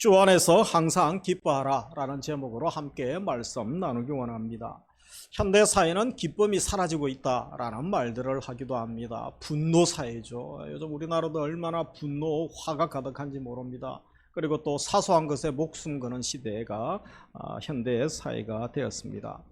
주 안에서 항상 기뻐하라 라는 제목으로 함께 말씀 나누기 원합니다. 현대 사회는 기쁨이 사라지고 있다라는 말들을 하기도 합니다. 분노 사회죠. 요즘 우리나라도 얼마나 분노, 화가 가득한지 모릅니다. 그리고 또 사소한 것에 목숨 거는 시대가 현대 사회가 되었습니다.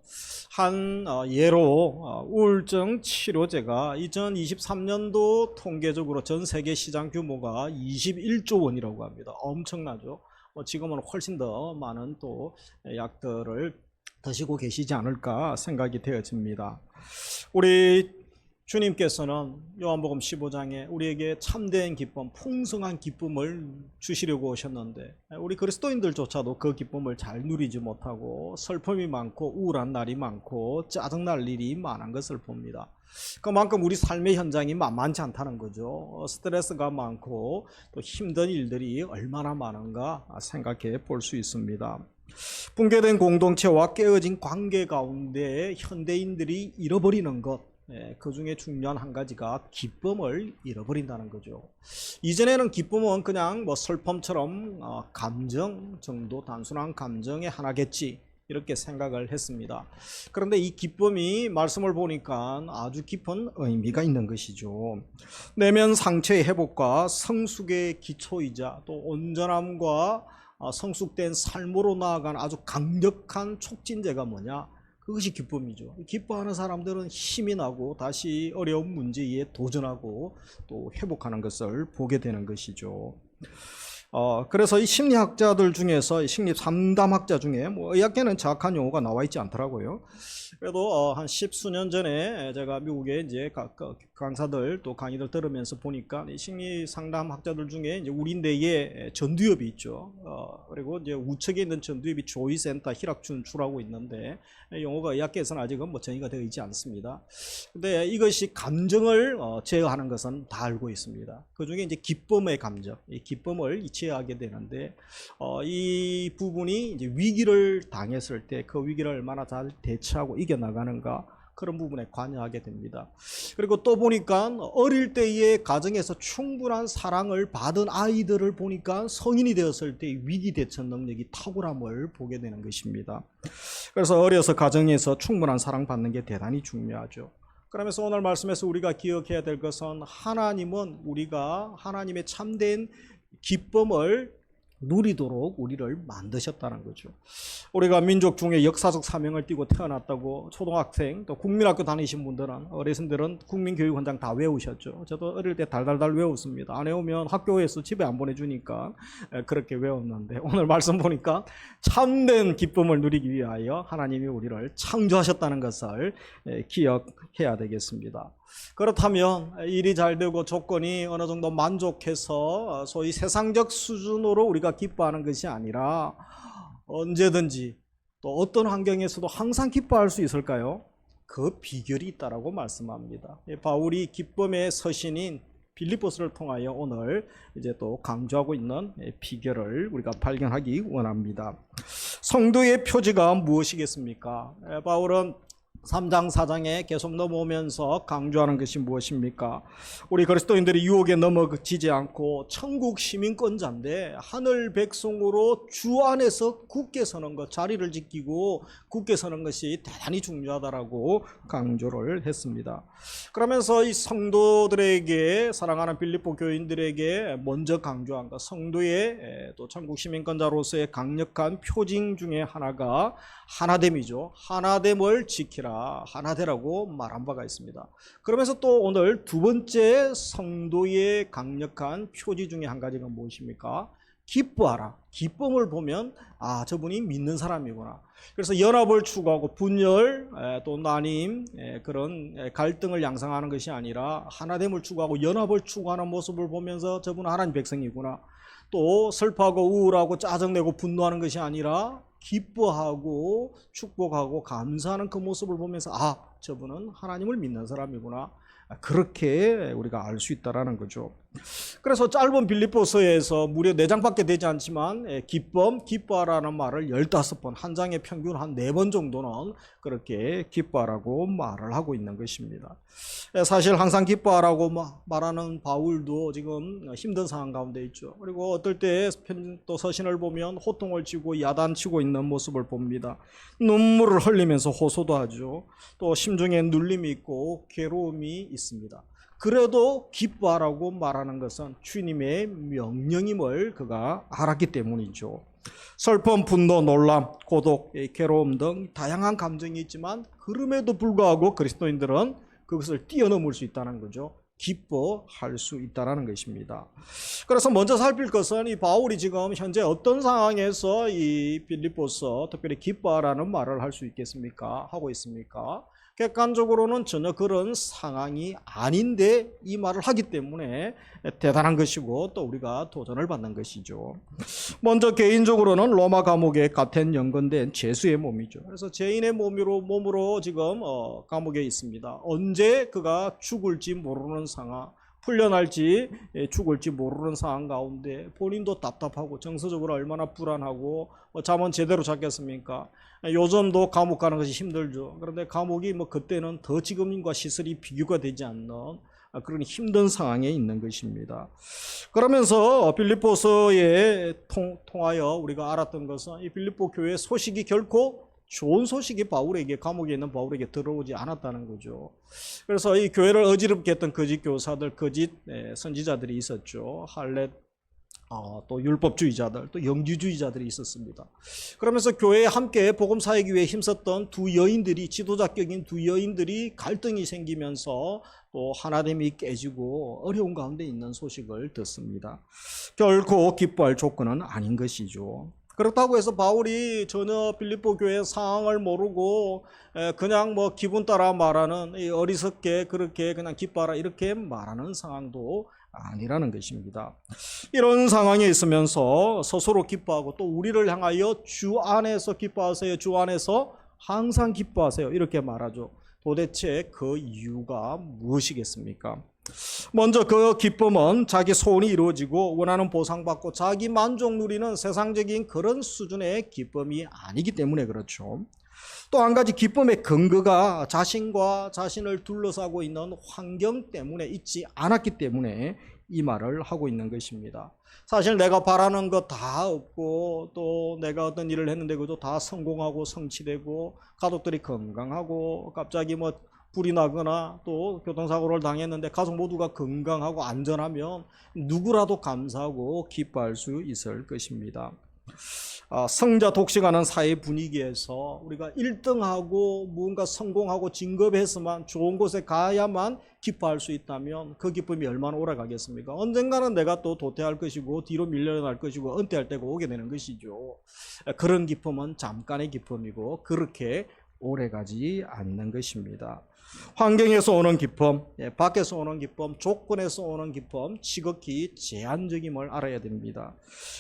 한 예로 우울증 치료제가 2023년도 통계적으로 전 세계 시장 규모가 21조 원이라고 합니다. 엄청나죠. 지금은 훨씬 더 많은 또 약들을 드시고 계시지 않을까 생각이 되어집니다. 우리 주님께서는 요한복음 15장에 우리에게 참된 기쁨, 풍성한 기쁨을 주시려고 오셨는데 우리 그리스도인들조차도 그 기쁨을 잘 누리지 못하고 슬픔이 많고 우울한 날이 많고 짜증날 일이 많은 것을 봅니다. 그만큼 우리 삶의 현장이 만만치 않다는 거죠. 스트레스가 많고 또 힘든 일들이 얼마나 많은가 생각해 볼 수 있습니다. 붕괴된 공동체와 깨어진 관계 가운데 현대인들이 잃어버리는 것, 그 중에 중요한 한 가지가 기쁨을 잃어버린다는 거죠. 이전에는 기쁨은 그냥 슬픔처럼 감정 정도, 단순한 감정의 하나겠지 이렇게 생각을 했습니다. 그런데 이 기쁨이 말씀을 보니까 아주 깊은 의미가 있는 것이죠. 내면 상처의 회복과 성숙의 기초이자 또 온전함과 성숙된 삶으로 나아간 아주 강력한 촉진제가 뭐냐? 그것이 기쁨이죠. 기뻐하는 사람들은 힘이 나고 다시 어려운 문제에 도전하고 또 회복하는 것을 보게 되는 것이죠. 그래서 이 심리학자들 중에서 심리 상담학자 중에 의학계는 정확한 용어가 나와 있지 않더라고요. 그래도 한 10수년 전에 제가 미국에 이제 강사들 또 강의를 들으면서 보니까 이 심리 상담학자들 중에 이제 우리 내에 전두엽이 있죠. 그리고 이제 우측에 있는 전두엽이 조이센터 희락춘추라고 있는데 용어가 의학계에서는 아직은 정의가 되어 있지 않습니다. 근데 이것이 감정을 제어하는 것은 다 알고 있습니다. 그 중에 이제 기쁨의 감정, 이 기쁨을 제어하게 되는데 이 부분이 이제 위기를 당했을 때 그 위기를 얼마나 잘 대처하고 이겨나가는가 그런 부분에 관여하게 됩니다. 그리고 또 보니까 어릴 때의 가정에서 충분한 사랑을 받은 아이들을 보니까 성인이 되었을 때 위기 대처 능력이 탁월함을 보게 되는 것입니다. 그래서 어려서 가정에서 충분한 사랑받는 게 대단히 중요하죠. 그러면서 오늘 말씀에서 우리가 기억해야 될 것은 하나님은 우리가 하나님의 참된 기쁨을 누리도록 우리를 만드셨다는 거죠. 우리가 민족 중에 역사적 사명을 띠고 태어났다고 초등학생 또 국민학교 다니신 분들은 어르신들은 국민교육원장 다 외우셨죠. 저도 어릴 때 달달달 외웠습니다. 안 외우면 학교에서 집에 안 보내주니까 그렇게 외웠는데 오늘 말씀 보니까 참된 기쁨을 누리기 위하여 하나님이 우리를 창조하셨다는 것을 기억해야 되겠습니다. 그렇다면 일이 잘 되고 조건이 어느 정도 만족해서 소위 세상적 수준으로 우리가 기뻐하는 것이 아니라 언제든지 또 어떤 환경에서도 항상 기뻐할 수 있을까요? 그 비결이 있다라고 말씀합니다. 바울이 기쁨의 서신인 빌립보서를 통하여 오늘 이제 또 강조하고 있는 비결을 우리가 발견하기 원합니다. 성도의 표지가 무엇이겠습니까? 바울은 3장 4장에 계속 넘어오면서 강조하는 것이 무엇입니까? 우리 그리스도인들이 유혹에 넘어지지 않고 천국 시민권자인데 하늘 백성으로 주 안에서 굳게 서는 것, 자리를 지키고 굳게 서는 것이 대단히 중요하다라고 강조를 했습니다. 그러면서 이 성도들에게, 사랑하는 빌립보 교인들에게 먼저 강조한 것, 성도의 또 천국 시민권자로서의 강력한 표징 중에 하나가 하나됨이죠. 하나됨을 지키라, 하나되라고 말한 바가 있습니다. 그러면서 또 오늘 두 번째 성도의 강력한 표지 중에 한 가지가 무엇입니까? 기뻐하라. 기쁨을 보면 저분이 믿는 사람이구나. 그래서 연합을 추구하고 분열 또 나님 그런 갈등을 양상하는 것이 아니라 하나됨을 추구하고 연합을 추구하는 모습을 보면서 저분은 하나님 백성이구나. 또 슬퍼하고 우울하고 짜증내고 분노하는 것이 아니라 기뻐하고 축복하고 감사하는 그 모습을 보면서 저분은 하나님을 믿는 사람이구나. 그렇게 우리가 알 수 있다라는 거죠. 그래서 짧은 빌립보서에서 무려 4장밖에 되지 않지만 기뻐하라는 말을 15번, 한 장에 평균 한 4번 정도는 그렇게 기뻐하라고 말을 하고 있는 것입니다. 사실 항상 기뻐하라고 말하는 바울도 지금 힘든 상황 가운데 있죠. 그리고 어떨 때 또 서신을 보면 호통을 치고 야단치고 있는 모습을 봅니다. 눈물을 흘리면서 호소도 하죠. 또 심중에 눌림이 있고 괴로움이 있습니다. 그래도 기뻐하라고 말하는 것은 주님의 명령임을 그가 알았기 때문이죠. 슬픔, 분노, 놀람, 고독, 괴로움 등 다양한 감정이 있지만 그럼에도 불구하고 그리스도인들은 그것을 뛰어넘을 수 있다는 거죠. 기뻐할 수 있다는 것입니다. 그래서 먼저 살필 것은 이 바울이 지금 현재 어떤 상황에서 이 빌립보서 특별히 기뻐하라는 말을 할 수 있겠습니까? 하고 있습니까? 객관적으로는 전혀 그런 상황이 아닌데 이 말을 하기 때문에 대단한 것이고 또 우리가 도전을 받는 것이죠. 먼저 개인적으로는 로마 감옥에 가텐 연건된 죄수의 몸이죠. 그래서 죄인의 몸으로 지금 감옥에 있습니다. 언제 그가 죽을지 모르는 상황, 풀려날지 죽을지 모르는 상황 가운데 본인도 답답하고 정서적으로 얼마나 불안하고 잠은 제대로 잤겠습니까? 요즘도 감옥 가는 것이 힘들죠. 그런데 감옥이 그때는 더 지금과 시설이 비교가 되지 않는 그런 힘든 상황에 있는 것입니다. 그러면서 빌립보서에 통하여 우리가 알았던 것은 이 빌립보 교회 소식이 결코 좋은 소식이 바울에게, 감옥에 있는 바울에게 들어오지 않았다는 거죠. 그래서 이 교회를 어지럽게 했던 거짓 교사들, 거짓 선지자들이 있었죠. 할렛, 또 율법주의자들, 또 영주주의자들이 있었습니다. 그러면서 교회에 함께 복음 사역기 위해 힘썼던 두 여인들이, 지도자격인 두 여인들이 갈등이 생기면서 또 하나됨이 깨지고 어려운 가운데 있는 소식을 듣습니다. 결코 기뻐할 조건은 아닌 것이죠. 그렇다고 해서 바울이 전혀 빌립보 교회 상황을 모르고 그냥 기분 따라 말하는, 어리석게 그렇게 그냥 기뻐하라 이렇게 말하는 상황도 아니라는 것입니다. 이런 상황에 있으면서 스스로 기뻐하고 또 우리를 향하여 주 안에서 기뻐하세요, 주 안에서 항상 기뻐하세요 이렇게 말하죠. 도대체 그 이유가 무엇이겠습니까? 먼저 그 기쁨은 자기 소원이 이루어지고 원하는 보상받고 자기 만족 누리는 세상적인 그런 수준의 기쁨이 아니기 때문에 그렇죠. 또 한 가지 기쁨의 근거가 자신과 자신을 둘러싸고 있는 환경 때문에 있지 않았기 때문에 이 말을 하고 있는 것입니다. 사실 내가 바라는 거 다 없고 또 내가 어떤 일을 했는데 그것도 다 성공하고 성취되고 가족들이 건강하고 갑자기 불이 나거나 또 교통사고를 당했는데 가족 모두가 건강하고 안전하면 누구라도 감사하고 기뻐할 수 있을 것입니다. 성자 독식하는 사회 분위기에서 우리가 1등하고 무언가 성공하고 진급해서만 좋은 곳에 가야만 기뻐할 수 있다면 그 기쁨이 얼마나 오래 가겠습니까? 언젠가는 내가 또 도태할 것이고 뒤로 밀려날 것이고 은퇴할 때가 오게 되는 것이죠. 그런 기쁨은 잠깐의 기쁨이고 그렇게 오래가지 않는 것입니다. 환경에서 오는 기쁨, 밖에서 오는 기쁨, 조건에서 오는 기쁨 지극히 제한적임을 알아야 됩니다.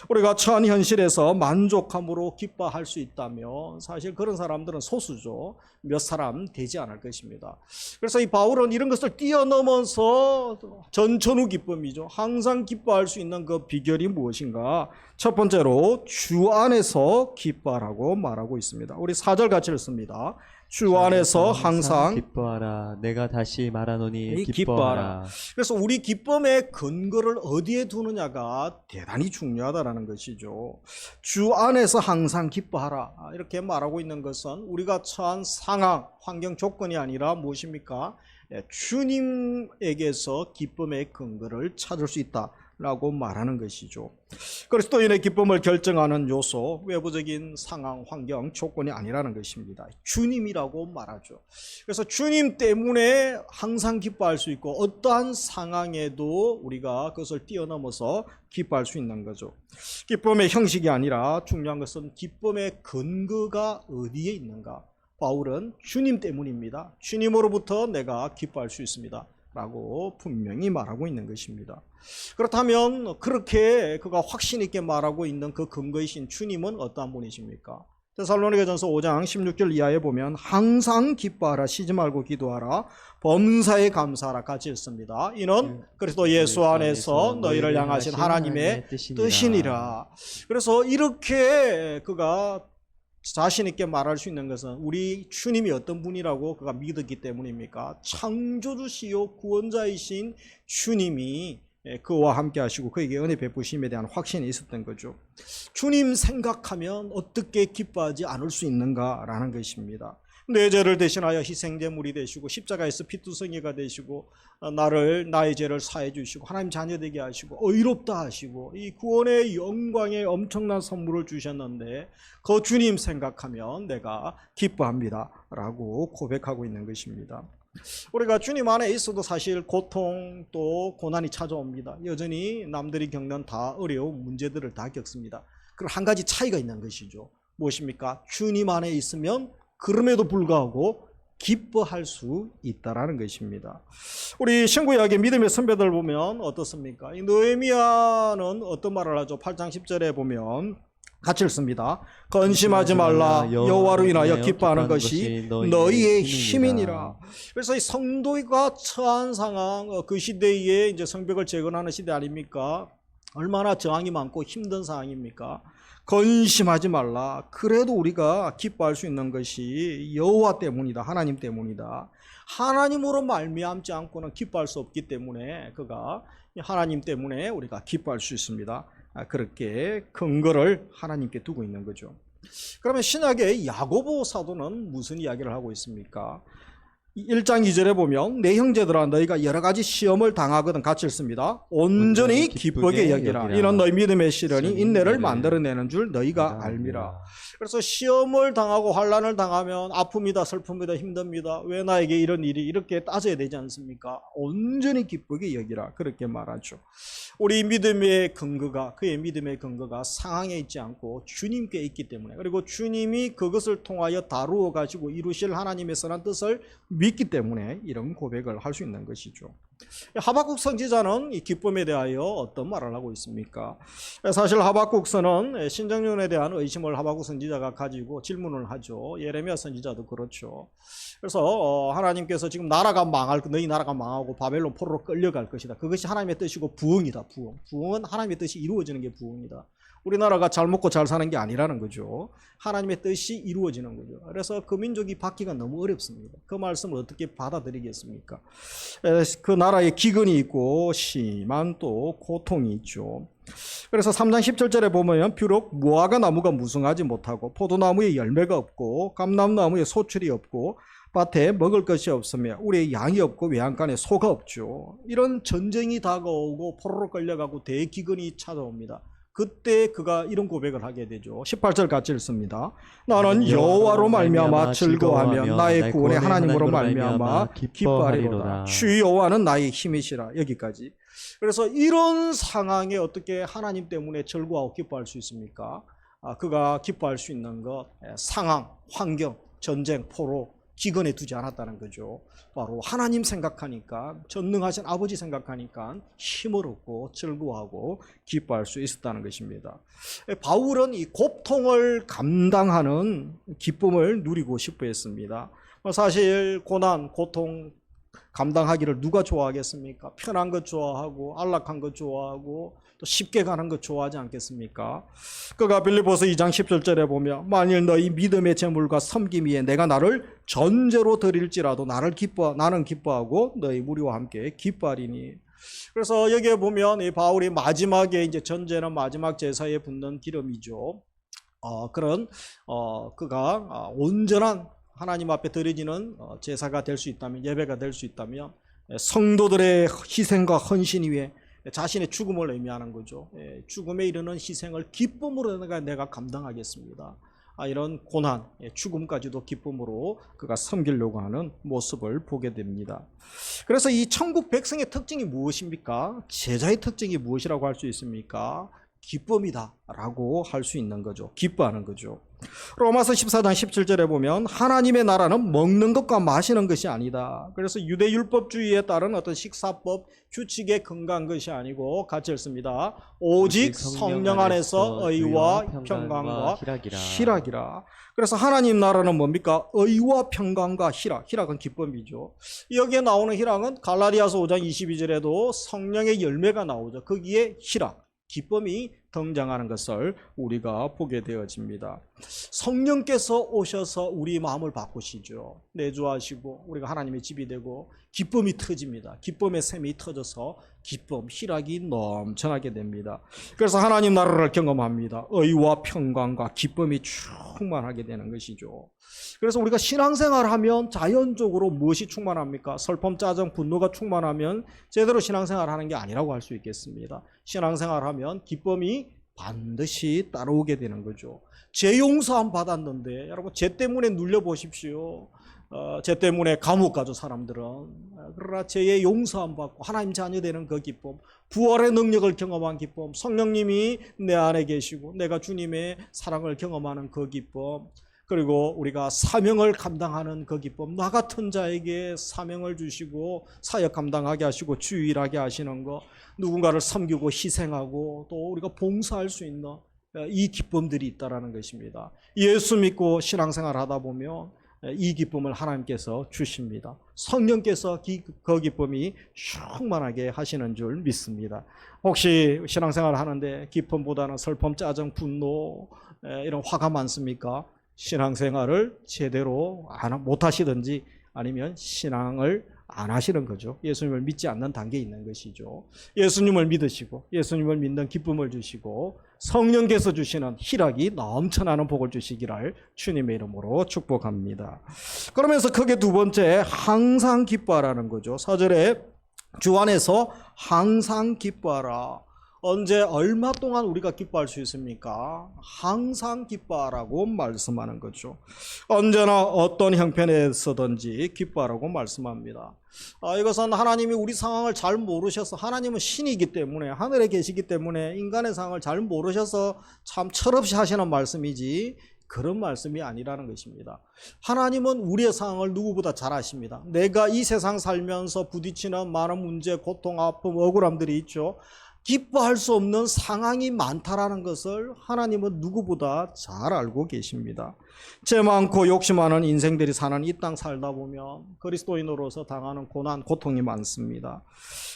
우리가 처한 현실에서 만족함으로 기뻐할 수 있다면 사실 그런 사람들은 소수죠. 몇 사람 되지 않을 것입니다. 그래서 이 바울은 이런 것을 뛰어넘어서 전천후 기쁨이죠. 항상 기뻐할 수 있는 그 비결이 무엇인가? 첫 번째로 주 안에서 기뻐하라고 말하고 있습니다. 우리 4절 같이 읽습니다. 주 안에서 항상 기뻐하라. 내가 다시 말하노니 기뻐하라. 그래서 우리 기쁨의 근거를 어디에 두느냐가 대단히 중요하다는 것이죠. 주 안에서 항상 기뻐하라. 이렇게 말하고 있는 것은 우리가 처한 상황, 환경 조건이 아니라 무엇입니까? 주님에게서 기쁨의 근거를 찾을 수 있다. 라고 말하는 것이죠. 그리스도인의 기쁨을 결정하는 요소, 외부적인 상황, 환경, 조건이 아니라는 것입니다. 주님이라고 말하죠. 그래서 주님 때문에 항상 기뻐할 수 있고 어떠한 상황에도 우리가 그것을 뛰어넘어서 기뻐할 수 있는 거죠. 기쁨의 형식이 아니라 중요한 것은 기쁨의 근거가 어디에 있는가. 바울은 주님 때문입니다. 주님으로부터 내가 기뻐할 수 있습니다. 라고 분명히 말하고 있는 것입니다. 그렇다면 그렇게 그가 확신 있게 말하고 있는 그 근거이신 주님은 어떠한 분이십니까? 데살로니가전서 5장 16절 이하에 보면 항상 기뻐하라, 쉬지 말고 기도하라, 범사에 감사하라 같이 읽습니다. 이는 그리스도 예수 안에서 너희를 향하신 하나님의 뜻이니라. 그래서 이렇게 그가 자신 있게 말할 수 있는 것은 우리 주님이 어떤 분이라고 그가 믿었기 때문입니까? 창조주시요 구원자이신 주님이 그와 함께 하시고 그에게 은혜 베푸심에 대한 확신이 있었던 거죠. 주님 생각하면 어떻게 기뻐하지 않을 수 있는가라는 것입니다. 내 죄를 대신하여 희생제물이 되시고 십자가에서 피투성이가 되시고 나의 죄를 사해 주시고 하나님 자녀 되게 하시고 의롭다 하시고 이 구원의 영광의 엄청난 선물을 주셨는데 그 주님 생각하면 내가 기뻐합니다 라고 고백하고 있는 것입니다. 우리가 주님 안에 있어도 사실 고통 또 고난이 찾아옵니다. 여전히 남들이 겪는 다 어려운 문제들을 다 겪습니다. 그럼 한 가지 차이가 있는 것이죠. 무엇입니까? 주님 안에 있으면 그럼에도 불구하고 기뻐할 수 있다라는 것입니다. 우리 신구약의 믿음의 선배들 보면 어떻습니까? 이 느헤미야는 어떤 말을 하죠? 8장 10절에 보면 같이 읽습니다. 건심하지 말라, 여호와로 인하여 기뻐하는 것이 너희의 힘이니라. 그래서 이 성도가 처한 상황, 그 시대에 이제 성벽을 재건하는 시대 아닙니까? 얼마나 저항이 많고 힘든 상황입니까? 건심하지 말라. 그래도 우리가 기뻐할 수 있는 것이 여호와 때문이다. 하나님 때문이다. 하나님으로 말미암지 않고는 기뻐할 수 없기 때문에 그가 하나님 때문에 우리가 기뻐할 수 있습니다. 그렇게 근거를 하나님께 두고 있는 거죠. 그러면 신약의 야고보 사도는 무슨 이야기를 하고 있습니까? 1장 2절에 보면 내 형제들아 너희가 여러 가지 시험을 당하거든 같이 읽습니다. 온전히 기쁘게 여기라. 이는 너희 믿음의 시련이 인내를 만들어내는 줄 너희가 알미라. 그래서 시험을 당하고 환난을 당하면 아픕니다, 슬픕니다, 힘듭니다. 왜 나에게 이런 일이 이렇게 따져야 되지 않습니까? 온전히 기쁘게 여기라 그렇게 말하죠. 우리 믿음의 근거가 그의 믿음의 근거가 상황에 있지 않고 주님께 있기 때문에 그리고 주님이 그것을 통하여 다루어 가지고 이루실 하나님의 선한 뜻을 믿기 때문에 이런 고백을 할 수 있는 것이죠. 하박국 선지자는 이 기쁨에 대하여 어떤 말을 하고 있습니까? 사실 하박국서는 신정론에 대한 의심을 하박국 선지자가 가지고 질문을 하죠. 예레미야 선지자도 그렇죠. 그래서 하나님께서 지금 나라가 너희 나라가 망하고 바벨론 포로로 끌려갈 것이다. 그것이 하나님의 뜻이고 부흥이다. 부흥은 하나님의 뜻이 이루어지는 게 부흥이다. 우리나라가 잘 먹고 잘 사는 게 아니라는 거죠. 하나님의 뜻이 이루어지는 거죠. 그래서 그 민족이 받기가 너무 어렵습니다. 그 말씀을 어떻게 받아들이겠습니까? 그 나라에 기근이 있고 심한 또 고통이 있죠. 그래서 3장 17절에 보면 비록 무화과 나무가 무성하지 못하고 포도나무에 열매가 없고 감람나무에 소출이 없고 밭에 먹을 것이 없으며 우리의 양이 없고 외양간에 소가 없죠. 이런 전쟁이 다가오고 포로로 끌려가고 대기근이 찾아옵니다. 그때 그가 이런 고백을 하게 되죠. 18절 같이 읽습니다. 나는 여호와로 말미암아 즐거워하며 나의 구원의 하나님으로 말미암아 기뻐하리로다. 주 여호와는 나의 힘이시라. 여기까지. 그래서 이런 상황에 어떻게 하나님 때문에 즐거워하고 기뻐할 수 있습니까? 그가 기뻐할 수 있는 것, 상황, 환경, 전쟁, 포로, 기근에 두지 않았다는 거죠. 바로 하나님 생각하니까, 전능하신 아버지 생각하니까 힘을 얻고 즐거워하고 기뻐할 수 있었다는 것입니다. 바울은 이 고통을 감당하는 기쁨을 누리고 싶어 했습니다. 사실 고난, 고통 감당하기를 누가 좋아하겠습니까? 편한 것 좋아하고 안락한 것 좋아하고 또 쉽게 가는 것 좋아하지 않겠습니까? 그가 빌립보서 2장 17절에 보면 만일 너희 믿음의 제물과 섬김 위에 내가 나를 전제로 드릴지라도 나는 기뻐하고 너희 무리와 함께 기뻐하리니. 그래서 여기에 보면 이 바울이 마지막에 이제 전제는 마지막 제사에 붓는 기름이죠. 그가 온전한 하나님 앞에 드려지는 제사가 될 수 있다면, 예배가 될 수 있다면 성도들의 희생과 헌신 위에 자신의 죽음을 의미하는 거죠. 죽음에 이르는 희생을 기쁨으로 내가 감당하겠습니다. 이런 고난, 죽음까지도 기쁨으로 그가 섬기려고 하는 모습을 보게 됩니다. 그래서 이 천국 백성의 특징이 무엇입니까? 제자의 특징이 무엇이라고 할 수 있습니까? 기쁨이다 라고 할 수 있는 거죠. 기뻐하는 거죠. 로마서 14장 17절에 보면 하나님의 나라는 먹는 것과 마시는 것이 아니다. 그래서 유대 율법주의에 따른 어떤 식사법 규칙에 근거한 것이 아니고 같이 읽습니다. 오직 성령 안에서 의와 평강과 희락이라. 그래서 하나님 나라는 뭡니까? 의와 평강과 희락. 희락은 기쁨이죠. 여기에 나오는 희락은 갈라디아서 5장 22절에도 성령의 열매가 나오죠. 거기에 희락, 기쁨이 등장하는 것을 우리가 보게 되어집니다. 성령께서 오셔서 우리 마음을 바꾸시죠. 내주하시고 우리가 하나님의 집이 되고 기쁨이 터집니다. 기쁨의 샘이 터져서 기쁨, 희락이 넘쳐나게 됩니다. 그래서 하나님 나라를 경험합니다. 의와 평강과 기쁨이 충만하게 되는 것이죠. 그래서 우리가 신앙생활하면 자연적으로 무엇이 충만합니까? 슬픔, 짜증, 분노가 충만하면 제대로 신앙생활하는 게 아니라고 할 수 있겠습니다. 신앙생활하면 기쁨이 반드시 따라오게 되는 거죠. 죄 용서함 받았는데 여러분 죄 때문에 눌려보십시오. 죄 때문에 감옥 가죠 사람들은. 그러나 죄의 용서함 받고 하나님 자녀 되는 그 기쁨, 부활의 능력을 경험한 기쁨, 성령님이 내 안에 계시고 내가 주님의 사랑을 경험하는 그 기쁨, 그리고 우리가 사명을 감당하는 그 기쁨, 나 같은 자에게 사명을 주시고 사역 감당하게 하시고 주일하게 하시는 것, 누군가를 섬기고 희생하고 또 우리가 봉사할 수 있는 이 기쁨들이 있다는 것입니다. 예수 믿고 신앙생활 하다 보면 이 기쁨을 하나님께서 주십니다. 성령께서 그 기쁨이 충만하게 하시는 줄 믿습니다. 혹시 신앙생활 하는데 기쁨보다는 슬픔, 짜증, 분노 이런 화가 많습니까? 신앙생활을 제대로 못 하시든지 아니면 신앙을 안 하시는 거죠. 예수님을 믿지 않는 단계에 있는 것이죠. 예수님을 믿으시고 예수님을 믿는 기쁨을 주시고 성령께서 주시는 희락이 넘쳐나는 복을 주시기를 주님의 이름으로 축복합니다. 그러면서 크게 두 번째, 항상 기뻐하라는 거죠. 4절에 주 안에서 항상 기뻐하라. 언제 얼마 동안 우리가 기뻐할 수 있습니까? 항상 기뻐하라고 말씀하는 거죠. 언제나 어떤 형편에서든지 기뻐하라고 말씀합니다. 이것은 하나님이 우리 상황을 잘 모르셔서, 하나님은 신이기 때문에 하늘에 계시기 때문에 인간의 상황을 잘 모르셔서 참 철없이 하시는 말씀이지 그런 말씀이 아니라는 것입니다. 하나님은 우리의 상황을 누구보다 잘 아십니다. 내가 이 세상 살면서 부딪히는 많은 문제, 고통, 아픔, 억울함들이 있죠. 기뻐할 수 없는 상황이 많다라는 것을 하나님은 누구보다 잘 알고 계십니다. 죄 많고 욕심 많은 인생들이 사는 이 땅 살다 보면 그리스도인으로서 당하는 고난, 고통이 많습니다.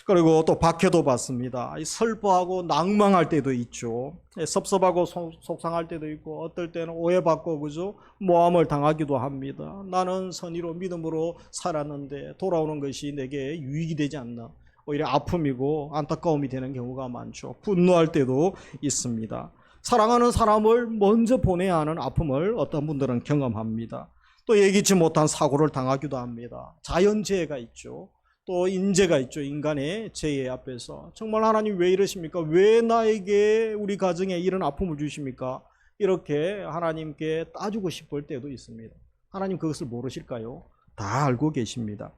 그리고 또 박해도 받습니다. 슬퍼하고 낭망할 때도 있죠. 섭섭하고 속상할 때도 있고 어떨 때는 오해받고 그죠? 모함을 당하기도 합니다. 나는 선의로 믿음으로 살았는데 돌아오는 것이 내게 유익이 되지 않나. 오히려 아픔이고 안타까움이 되는 경우가 많죠. 분노할 때도 있습니다. 사랑하는 사람을 먼저 보내야 하는 아픔을 어떤 분들은 경험합니다. 또 예기치 못한 사고를 당하기도 합니다. 자연재해가 있죠. 또 인재가 있죠. 인간의 재해 앞에서 정말 하나님 왜 이러십니까? 왜 나에게 우리 가정에 이런 아픔을 주십니까? 이렇게 하나님께 따지고 싶을 때도 있습니다. 하나님 그것을 모르실까요? 다 알고 계십니다.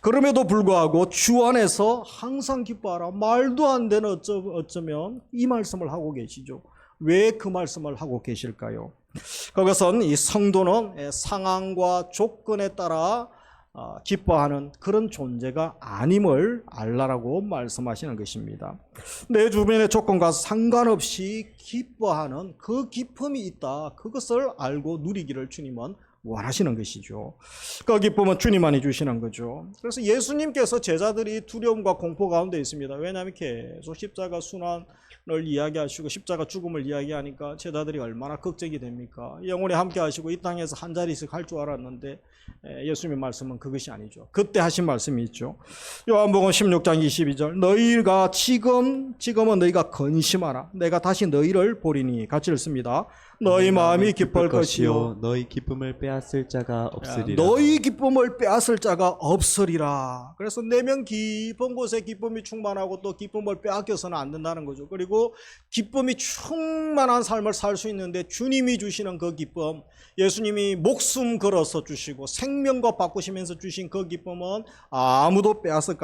그럼에도 불구하고 주 안에서 항상 기뻐하라. 말도 안 되는 어쩌면 이 말씀을 하고 계시죠. 왜 그 말씀을 하고 계실까요? 그것은 이 성도는 상황과 조건에 따라 기뻐하는 그런 존재가 아님을 알라라고 말씀하시는 것입니다. 내 주변의 조건과 상관없이 기뻐하는 그 기쁨이 있다. 그것을 알고 누리기를 주님은 원하시는 것이죠. 그 기쁨은 주님만이 주시는 거죠. 그래서 예수님께서 제자들이 두려움과 공포 가운데 있습니다. 왜냐하면 계속 십자가 순환을 이야기하시고 십자가 죽음을 이야기하니까 제자들이 얼마나 걱정이 됩니까? 영원히 함께 하시고 이 땅에서 한 자리씩 할 줄 알았는데 예수님의 말씀은 그것이 아니죠. 그때 하신 말씀이 있죠. 요한복음 16장 22절 너희가 지금은 너희가 근심하라. 내가 다시 너희를 보리니 같이 읽습니다. 너희 마음이 기쁠 것이요 너희 기쁨을 빼앗을 자가 없으리라. 너희 기쁨을 빼앗을 자가 없으리라. 그래서 내면 깊은 곳에 기쁨이 충만하고 또 기쁨을 빼앗겨서는 안 된다는 거죠. 그리고 기쁨이 충만한 삶을 살 수 있는데 주님이 주시는 그 기쁨, 예수님이 목숨 걸어서 주시고 생명과 바꾸시면서 주신 그 기쁨은 아무도 빼앗을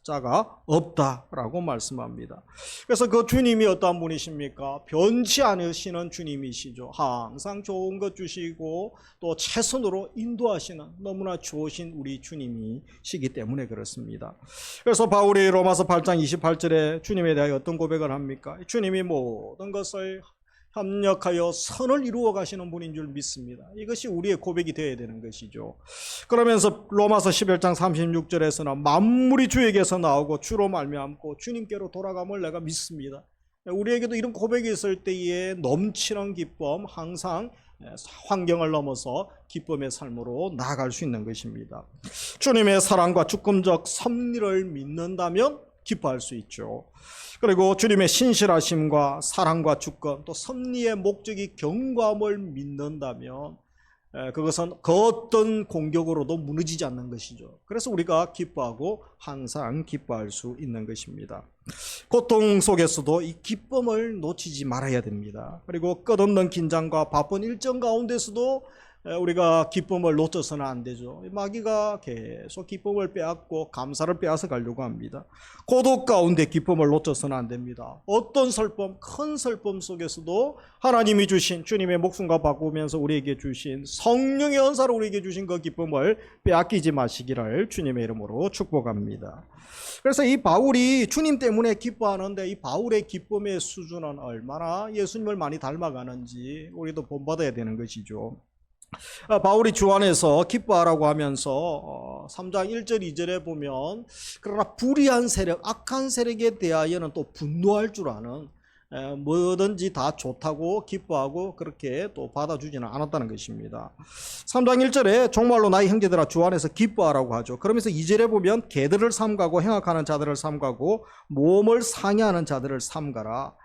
자가 없다라고 말씀합니다. 그래서 그 주님이 어떠한 분이십니까? 변치 않으시는 주님이시죠. 항상 좋은 것 주시고 또 최선으로 인도하시는 너무나 좋으신 우리 주님이시기 때문에 그렇습니다. 그래서 바울이 로마서 8장 28절에 주님에 대하여 어떤 고백을 합니까? 주님이 모든 것을 협력하여 선을 이루어 가시는 분인 줄 믿습니다. 이것이 우리의 고백이 되어야 되는 것이죠. 그러면서 로마서 11장 36절에서는 만물이 주에게서 나오고 주로 말미암고 주님께로 돌아감을 내가 믿습니다. 우리에게도 이런 고백이 있을 때에 넘치는 기쁨, 항상 환경을 넘어서 기쁨의 삶으로 나아갈 수 있는 것입니다. 주님의 사랑과 주권적 섭리를 믿는다면 기뻐할 수 있죠. 그리고 주님의 신실하심과 사랑과 주권 또 섭리의 목적이 경고함을 믿는다면 그것은 그 어떤 공격으로도 무너지지 않는 것이죠. 그래서 우리가 기뻐하고 항상 기뻐할 수 있는 것입니다. 고통 속에서도 이 기쁨을 놓치지 말아야 됩니다. 그리고 끝없는 긴장과 바쁜 일정 가운데서도 우리가 기쁨을 놓쳐서는 안 되죠. 마귀가 계속 기쁨을 빼앗고 감사를 빼앗아 가려고 합니다. 고독 가운데 기쁨을 놓쳐서는 안 됩니다. 어떤 슬픔, 큰 슬픔 속에서도 하나님이 주신 주님의 목숨과 바꾸면서 우리에게 주신 성령의 은사로 우리에게 주신 그 기쁨을 빼앗기지 마시기를 주님의 이름으로 축복합니다. 그래서 이 바울이 주님 때문에 기뻐하는데 이 바울의 기쁨의 수준은 얼마나 예수님을 많이 닮아가는지 우리도 본받아야 되는 것이죠. 바울이 주 안에서 기뻐하라고 하면서 3장 1절 2절에 보면 그러나 불의한 세력, 악한 세력에 대하여는 또 분노할 줄 아는 뭐든지 다 좋다고 기뻐하고 그렇게 또 받아주지는 않았다는 것입니다. 3장 1절에 정말로 나의 형제들아 주 안에서 기뻐하라고 하죠. 그러면서 2절에 보면 개들을 삼가고 행악하는 자들을 삼가고 모험을 상해하는 자들을 삼가라.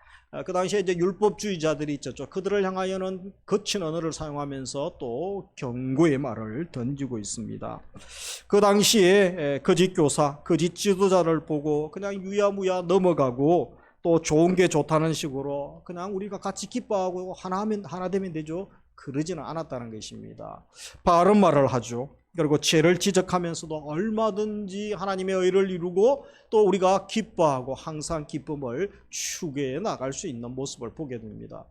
그 당시에 이제 율법주의자들이 있었죠. 그들을 향하여는 거친 언어를 사용하면서 또 경고의 말을 던지고 있습니다. 그 당시에 거짓 교사, 거짓 지도자를 보고 그냥 유야무야 넘어가고 또 좋은 게 좋다는 식으로 그냥 우리가 같이 기뻐하고 하나 되면 되죠. 그러지는 않았다는 것입니다. 바른 말을 하죠. 그리고 죄를 지적하면서도 얼마든지 하나님의 의를 이루고 또 우리가 기뻐하고 항상 기쁨을 추구해 나갈 수 있는 모습을 보게 됩니다.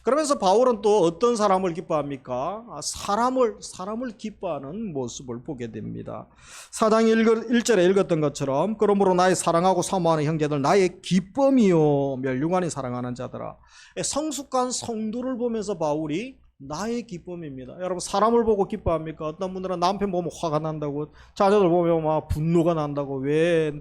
그러면서 바울은 또 어떤 사람을 기뻐합니까? 사람을 기뻐하는 모습을 보게 됩니다. 4장 1절에 읽었던 것처럼 그러므로 나의 사랑하고 사모하는 형제들 나의 기쁨이요 멸류관이 사랑하는 자들아. 성숙한 성도를 보면서 바울이 나의 기쁨입니다. 여러분 사람을 보고 기뻐합니까? 어떤 분들은 남편 보면 화가 난다고, 자녀들 보면 막 분노가 난다고, 왜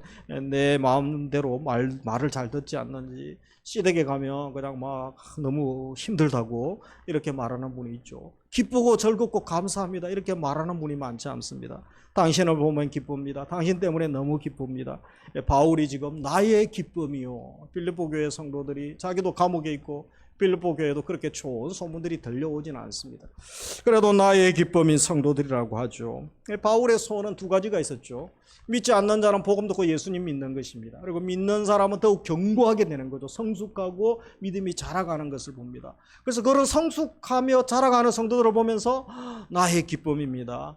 내 마음대로 말을 잘 듣지 않는지, 시댁에 가면 그냥 막 너무 힘들다고 이렇게 말하는 분이 있죠. 기쁘고 즐겁고 감사합니다 이렇게 말하는 분이 많지 않습니다. 당신을 보면 기쁩니다. 당신 때문에 너무 기쁩니다. 바울이 지금 나의 기쁨이요, 빌립보 교회 성도들이 자기도 감옥에 있고 빌립보 교회도 그렇게 좋은 소문들이 들려오지는 않습니다. 그래도 나의 기쁨인 성도들이라고 하죠. 바울의 소원은 두 가지가 있었죠. 믿지 않는 자는 복음 듣고 예수님 믿는 것입니다. 그리고 믿는 사람은 더욱 견고하게 되는 거죠. 성숙하고 믿음이 자라가는 것을 봅니다. 그래서 그런 성숙하며 자라가는 성도들을 보면서 나의 기쁨입니다.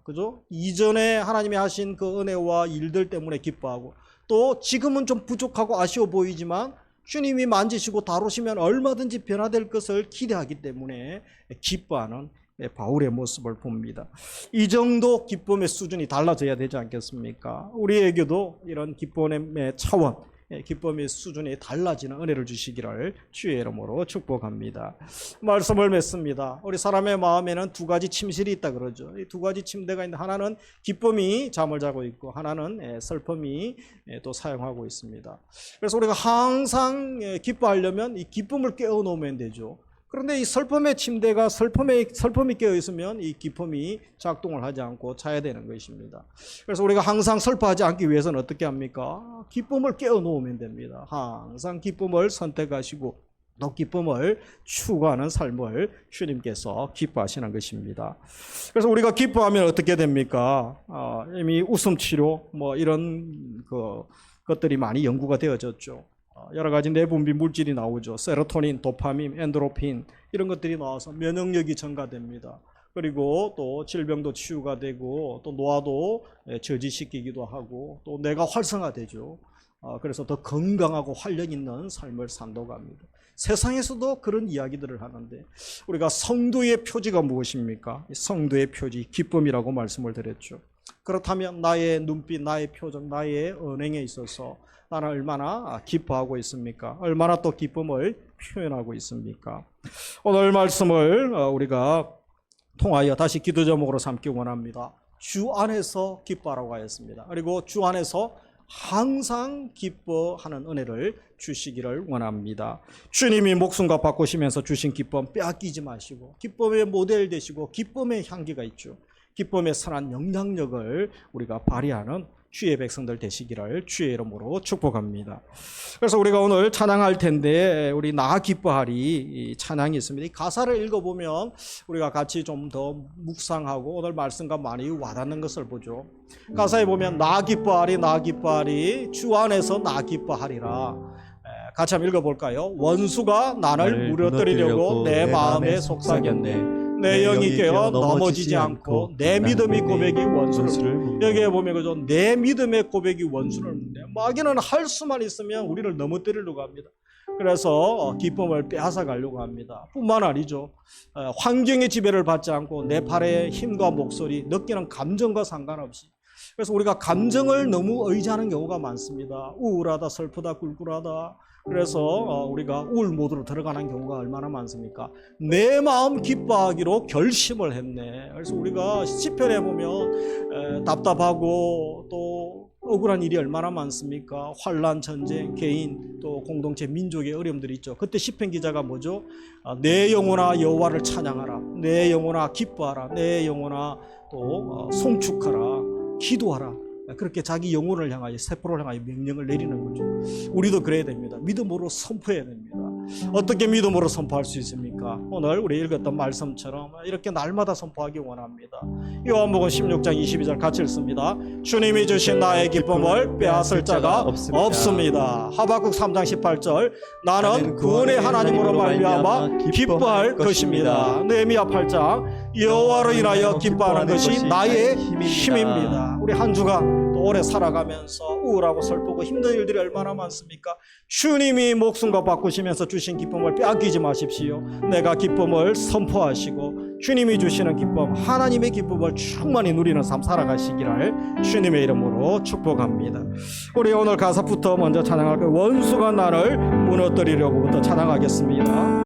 그죠? 이전에 하나님이 하신 그 은혜와 일들 때문에 기뻐하고 또 지금은 좀 부족하고 아쉬워 보이지만 주님이 만지시고 다루시면 얼마든지 변화될 것을 기대하기 때문에 기뻐하는 바울의 모습을 봅니다. 이 정도 기쁨의 수준이 달라져야 되지 않겠습니까? 우리에게도 이런 기쁨의 차원, 기쁨의 수준이 달라지는 은혜를 주시기를 주의 이름으로 축복합니다. 말씀을 맺습니다. 우리 사람의 마음에는 두 가지 침실이 있다 그러죠. 이 두 가지 침대가 있는데 하나는 기쁨이 잠을 자고 있고 하나는 슬픔이 또 사용하고 있습니다. 그래서 우리가 항상 기뻐하려면 이 기쁨을 깨워 놓으면 되죠. 그런데 이 슬픔의 침대가 슬픔이 깨어 있으면 이 기쁨이 작동을 하지 않고 자야 되는 것입니다. 그래서 우리가 항상 슬퍼하지 않기 위해서는 어떻게 합니까? 기쁨을 깨어 놓으면 됩니다. 항상 기쁨을 선택하시고 또 기쁨을 추구하는 삶을 주님께서 기뻐하시는 것입니다. 그래서 우리가 기뻐하면 어떻게 됩니까? 이미 웃음 치료 뭐 이런 것들이 많이 연구가 되어졌죠. 여러 가지 내분비 물질이 나오죠. 세로토닌, 도파민, 엔도르핀 이런 것들이 나와서 면역력이 증가됩니다. 그리고 또 질병도 치유가 되고 또 노화도 저지시키기도 하고 또 뇌가 활성화되죠. 그래서 더 건강하고 활력 있는 삶을 산다고 합니다. 세상에서도 그런 이야기들을 하는데 우리가 성도의 표지가 무엇입니까? 성도의 표지 기쁨이라고 말씀을 드렸죠. 그렇다면 나의 눈빛, 나의 표정, 나의 언행에 있어서 나는 얼마나 기뻐하고 있습니까? 얼마나 또 기쁨을 표현하고 있습니까? 오늘 말씀을 우리가 통하여 다시 기도 제목으로 삼기 원합니다. 주 안에서 기뻐하라고 하였습니다. 그리고 주 안에서 항상 기뻐하는 은혜를 주시기를 원합니다. 주님이 목숨과 바꾸시면서 주신 기쁨 빼앗기지 마시고 기쁨의 모델 되시고 기쁨의 향기가 있죠. 기쁨의 선한 영향력을 우리가 발휘하는 주의 백성들 되시기를 주의 이름으로 축복합니다. 그래서 우리가 오늘 찬양할 텐데 우리 나 기뻐하리 찬양이 있습니다. 이 가사를 읽어보면 우리가 같이 좀 더 묵상하고 오늘 말씀과 많이 와닿는 것을 보죠. 가사에 보면 나 기뻐하리 나 기뻐하리 주 안에서 나 기뻐하리라. 같이 한번 읽어볼까요? 원수가 나를 무너뜨리려고 내 마음에 속삭였네. 내 영이 깨어 넘어지지 않고 내 믿음의 고백이 원수를 여기에 보면 그죠? 내 믿음의 고백이 원수를 묻네. 마귀는 할 수만 있으면 우리를 넘어뜨리려고 합니다. 그래서 기쁨을 빼앗아 가려고 합니다. 뿐만 아니죠. 환경의 지배를 받지 않고 내 팔의 힘과 목소리, 느끼는 감정과 상관없이 그래서 우리가 감정을 너무 의지하는 경우가 많습니다. 우울하다, 슬프다, 꿀꿀하다. 그래서 우리가 우울 모드로 들어가는 경우가 얼마나 많습니까? 내 마음 기뻐하기로 결심을 했네. 그래서 우리가 시편에 보면 답답하고 또 억울한 일이 얼마나 많습니까? 환난, 전쟁, 개인, 또 공동체, 민족의 어려움들이 있죠. 그때 시편 기자가 뭐죠? 내 영혼아 여호와를 찬양하라. 내 영혼아 기뻐하라. 내 영혼아 또 송축하라. 기도하라. 그렇게 자기 영혼을 향하여 세포를 향하여 명령을 내리는 거죠. 우리도 그래야 됩니다. 믿음으로 선포해야 됩니다. 어떻게 믿음으로 선포할 수 있습니까? 오늘 우리 읽었던 말씀처럼 이렇게 날마다 선포하기 원합니다. 요한복음 16장 22절 같이 읽습니다. 주님이 주신 나의 기쁨을 빼앗을 자가 없습니다. 하박국 3장 18절 나는 구원의 하나님으로 말미암아 기뻐할 것입니다. 느헤미야 8장 여호와로 인하여 기뻐하는 것이 나의 힘입니다. 우리 한 주간 또 오래 살아가면서 우울하고 슬프고 힘든 일들이 얼마나 많습니까? 주님이 목숨과 바꾸시면서 주신 기쁨을 빼앗기지 마십시오. 내가 기쁨을 선포하시고 주님이 주시는 기쁨, 하나님의 기쁨을 충만히 누리는 삶 살아가시기를 주님의 이름으로 축복합니다. 우리 오늘 가사부터 먼저 찬양할 거예요. 원수가 나를 무너뜨리려고부터 찬양하겠습니다.